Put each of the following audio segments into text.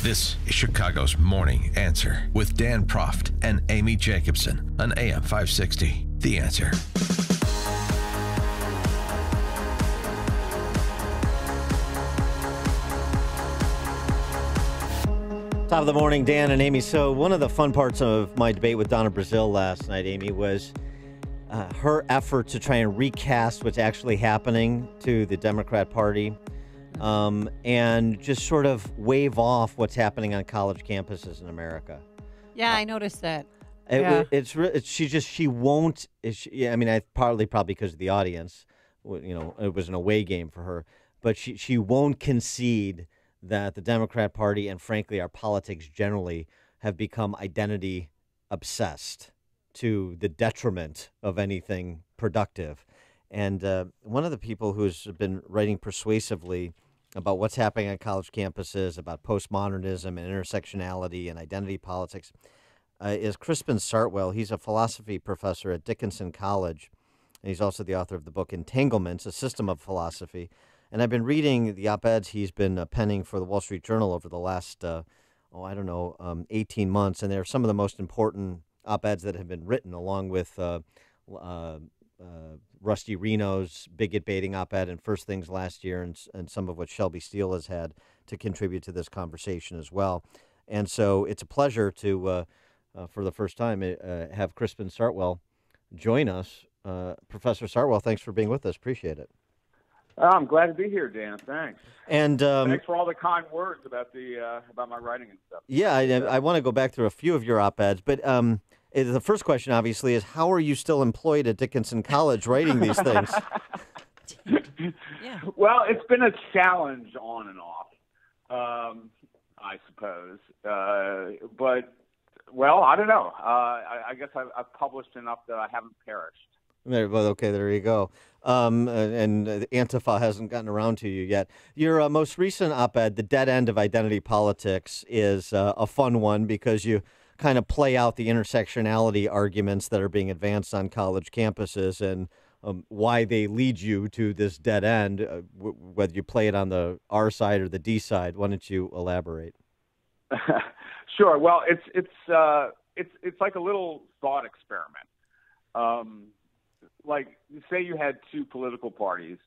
This is Chicago's Morning Answer with Dan Proft and Amy Jacobson on AM 560. The Answer. Top of the morning, Dan and Amy. So one of the fun parts of my debate with Donna Brazile last night, Amy, was her effort to try and recast what's actually happening to the Democrat Party and just sort of wave off what's happening on college campuses in America. Yeah, I noticed that. She won't. Partly probably because of the audience. You know, it was an away game for her, but she won't concede that the Democrat Party and, frankly, our politics generally have become identity obsessed to the detriment of anything productive. And one of the people who's been writing persuasively about what's happening on college campuses, about postmodernism and intersectionality and identity politics, is Crispin Sartwell. He's a philosophy professor at Dickinson College, and he's also the author of the book Entanglements, A System of Philosophy. And I've been reading the op-eds he's been penning for the Wall Street Journal over the last, 18 months. And they're some of the most important op-eds that have been written, along with Rusty Reno's bigot baiting op-ed and First Things last year, and some of what Shelby Steele has had to contribute to this conversation as well. And so it's a pleasure to, for the first time, have Crispin Sartwell join us. Professor Sartwell, thanks for being with us. Appreciate it. I'm glad to be here, Dan. Thanks. And thanks for all the kind words about about my writing and stuff. Yeah, I want to go back through a few of your op-eds, but the first question, obviously, is how are you still employed at Dickinson College writing these things? Yeah. Well, it's been a challenge on and off, I suppose. But I don't know. I guess I've published enough that I haven't perished. There you go. And Antifa hasn't gotten around to you yet. Your most recent op-ed, The Dead End of Identity Politics, is a fun one because you kind of play out the intersectionality arguments that are being advanced on college campuses and why they lead you to this dead end, whether you play it on the R side or the D side. Why don't you elaborate? Sure. Well, it's like a little thought experiment. Like, say you had two political parties,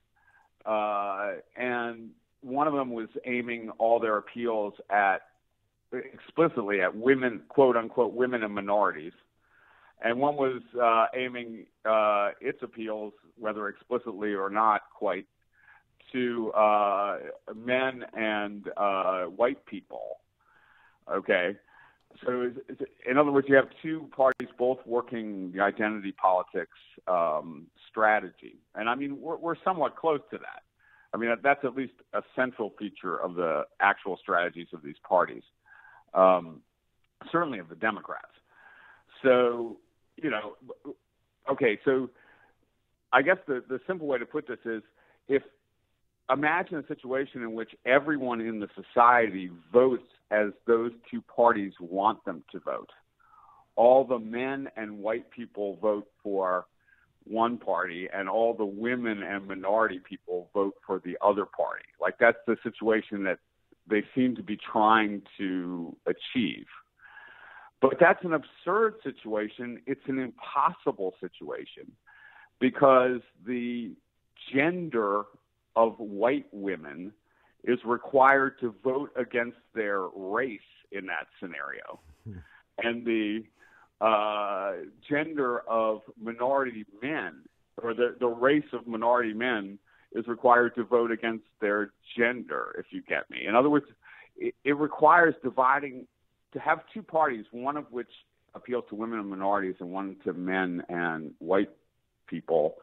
and one of them was aiming all their appeals explicitly at women, quote unquote, women and minorities, and one was aiming its appeals, whether explicitly or not quite, to men and white people. Okay. So, in other words, you have two parties both working the identity politics strategy. And, I mean, we're somewhat close to that. I mean, that's at least a central feature of the actual strategies of these parties, certainly of the Democrats. So, so I guess the simple way to put this is imagine a situation in which everyone in the society votes as those two parties want them to vote. All the men and white people vote for one party, and all the women and minority people vote for the other party. Like, that's the situation that they seem to be trying to achieve. But that's an absurd situation. It's an impossible situation because the gender of white women is required to vote against their race in that scenario. And the gender of minority men, or the race of minority men, is required to vote against their gender, if you get me. In other words, it requires to have two parties, one of which appeals to women and minorities and one to men and white people,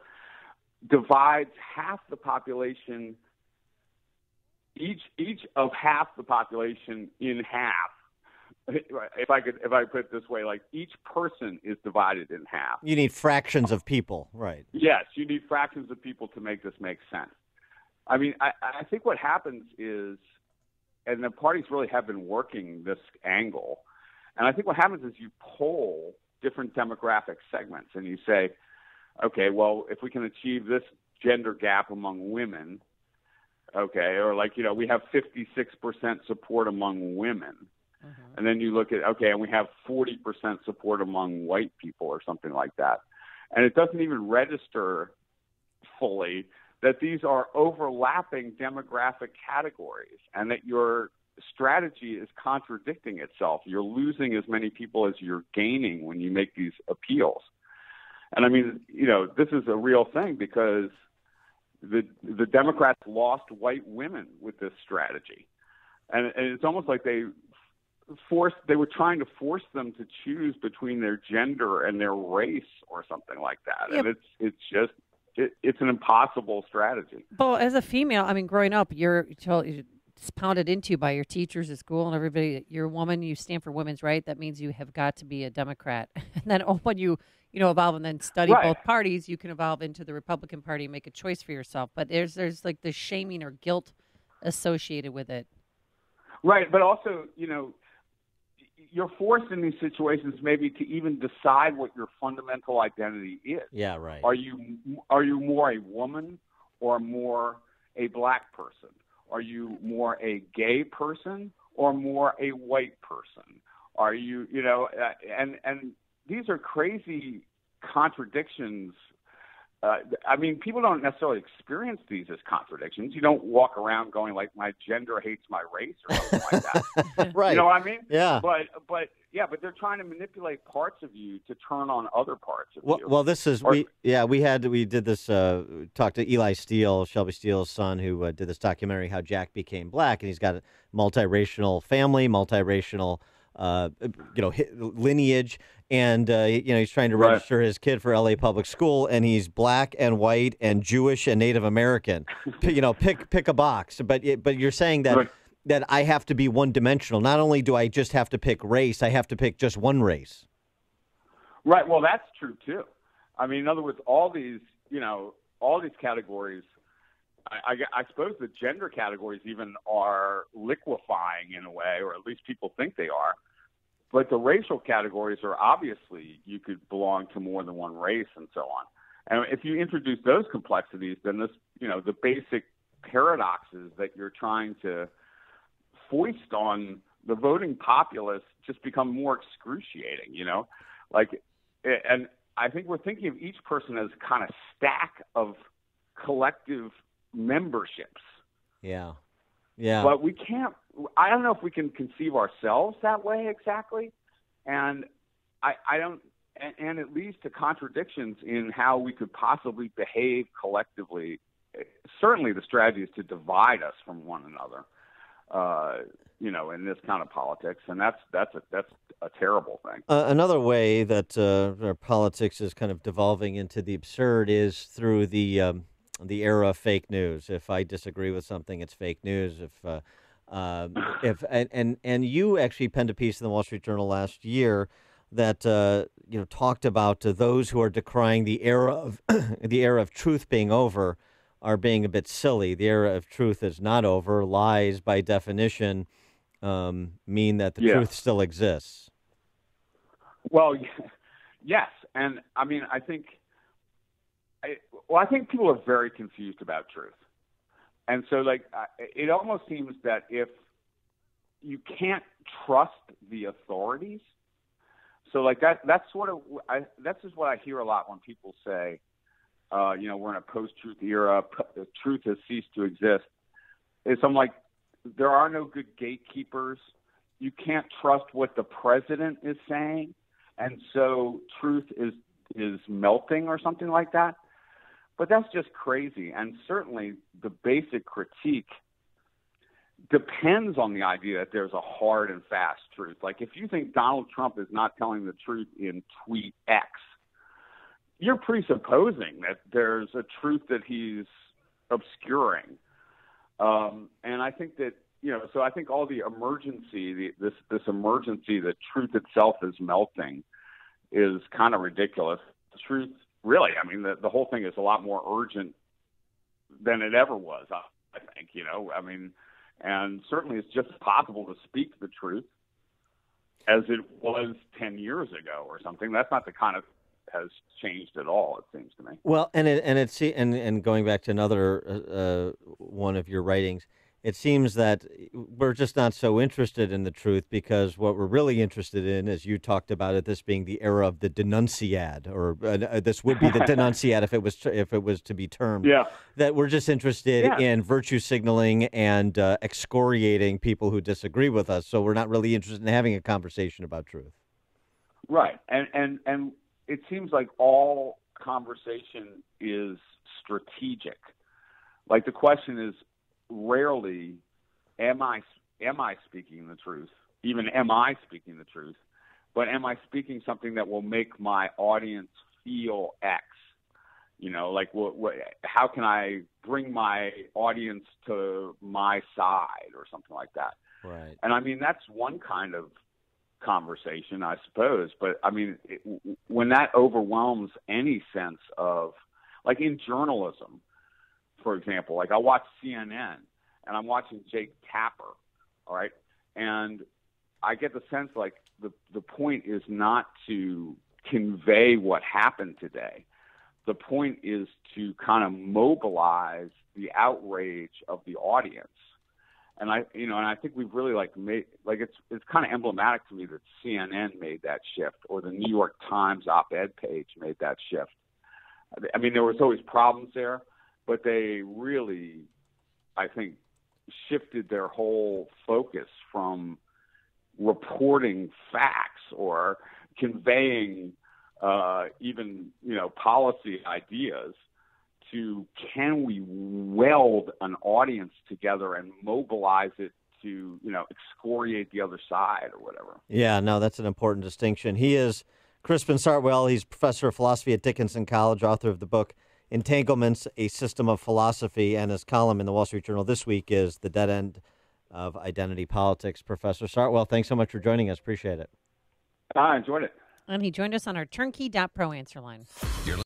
divides half the population, each of half the population in half. If I put it this way, like, each person is divided in half. You need fractions of people, right? Yes, you need fractions of people to make this make sense. I mean, I think what happens is, and the parties really have been working this angle, and I think what happens is you poll different demographic segments and you say, okay, well, if we can achieve this gender gap among women, okay, or like, we have 56% support among women. Mm-hmm. And then you look at, okay, and we have 40% support among white people or something like that. And it doesn't even register fully that these are overlapping demographic categories and that your strategy is contradicting itself. You're losing as many people as you're gaining when you make these appeals. And I mean, this is a real thing because the Democrats lost white women with this strategy. And it's almost like they were trying to force them to choose between their gender and their race or something like that. Yep. And it's an impossible strategy. Well, as a female, I mean, growing up, it's pounded into you by your teachers at school and everybody. You're a woman. You stand for women's right. That means you have got to be a Democrat. And then when you evolve and then study both parties, you can evolve into the Republican Party and make a choice for yourself. But there's like the shaming or guilt associated with it. Right, but also, you're forced in these situations maybe to even decide what your fundamental identity is. Yeah, right. Are you more a woman or more a black person? Are you more a gay person or more a white person? Are you, and these are crazy contradictions. I mean, people don't necessarily experience these as contradictions. You don't walk around going like, my gender hates my race or something like that. Right. You know what I mean? Yeah. But they're trying to manipulate parts of you to turn on other parts of you. Well, this is we did this. Talked to Eli Steele, Shelby Steele's son, who did this documentary, How Jack Became Black, and he's got a multiracial family, multiracial lineage, and he's trying to register his kid for LA public school, and he's black and white and Jewish and Native American. Pick a box. But you're saying that that I have to be one dimensional. Not only do I just have to pick race, I have to pick just one race. Right. Well, that's true too. I mean, in other words, all these categories. I suppose the gender categories even are liquefying in a way, or at least people think they are. But the racial categories are obviously you could belong to more than one race and so on. And if you introduce those complexities, then the basic paradoxes that you're trying to foist on the voting populace just become more excruciating, and I think we're thinking of each person as a kind of stack of collective memberships. Yeah. But we can't. I don't know if we can conceive ourselves that way exactly, and I don't. And it leads to contradictions in how we could possibly behave collectively. Certainly, the strategy is to divide us from one another. In this kind of politics, and that's a terrible thing. Another way that our politics is kind of devolving into the absurd is through the era of fake news. If I disagree with something, it's fake news. And you actually penned a piece in the Wall Street Journal last year that talked about those who are decrying the era of truth being over are being a bit silly. The era of truth is not over. Lies, by definition, mean that the truth still exists. Well, yes, and I mean, I think people are very confused about truth, and so it almost seems that if you can't trust the authorities, so that's just what I hear a lot when people say, we're in a post-truth era, the truth has ceased to exist. I'm like, there are no good gatekeepers. You can't trust what the president is saying, and so truth is melting or something like that. But that's just crazy. And certainly the basic critique depends on the idea that there's a hard and fast truth. Like if you think Donald Trump is not telling the truth in tweet X, you're presupposing that there's a truth that he's obscuring. And I think that, so I think all the emergency, this emergency that truth itself is melting is kind of ridiculous. The truth, really, I mean, the whole thing is a lot more urgent than it ever was, I think, I mean, and certainly it's just as possible to speak the truth as it was 10 years ago or something. That's not the kind of has changed at all. It seems to me. Well, and going back to another one of your writings, it seems that we're just not so interested in the truth because what we're really interested in, as you talked about it, this being the era of the denunciad, or this would be the denunciad if it was to be termed. Yeah. That we're just interested in virtue signaling and excoriating people who disagree with us. So we're not really interested in having a conversation about truth. Right, and it seems like all conversation is strategic. Like the question is rarely, am I speaking the truth? Even am I speaking the truth? But am I speaking something that will make my audience feel X? You know, like how can I bring my audience to my side or something like that? Right. And I mean, that's one kind of conversation, I suppose. But I mean, when that overwhelms any sense of, like in journalism, for example, like I watch CNN and I'm watching Jake Tapper, all right? And I get the sense like the point is not to convey what happened today. The point is to kind of mobilize the outrage of the audience. And I think we've really made it's kind of emblematic to me that CNN made that shift, or the New York Times op-ed page made that shift. I mean, there was always problems there, but they really, I think, shifted their whole focus from reporting facts or conveying even policy ideas to, can we weld an audience together and mobilize it to excoriate the other side or whatever. Yeah, no, that's an important distinction. He is Crispin Sartwell. He's professor of philosophy at Dickinson College, author of the book Entanglements, A System of Philosophy, and his column in the Wall Street Journal this week is The Dead End of Identity Politics. Professor Sartwell, thanks so much for joining us. Appreciate it. I enjoyed it. And he joined us on our turnkey.pro answer line.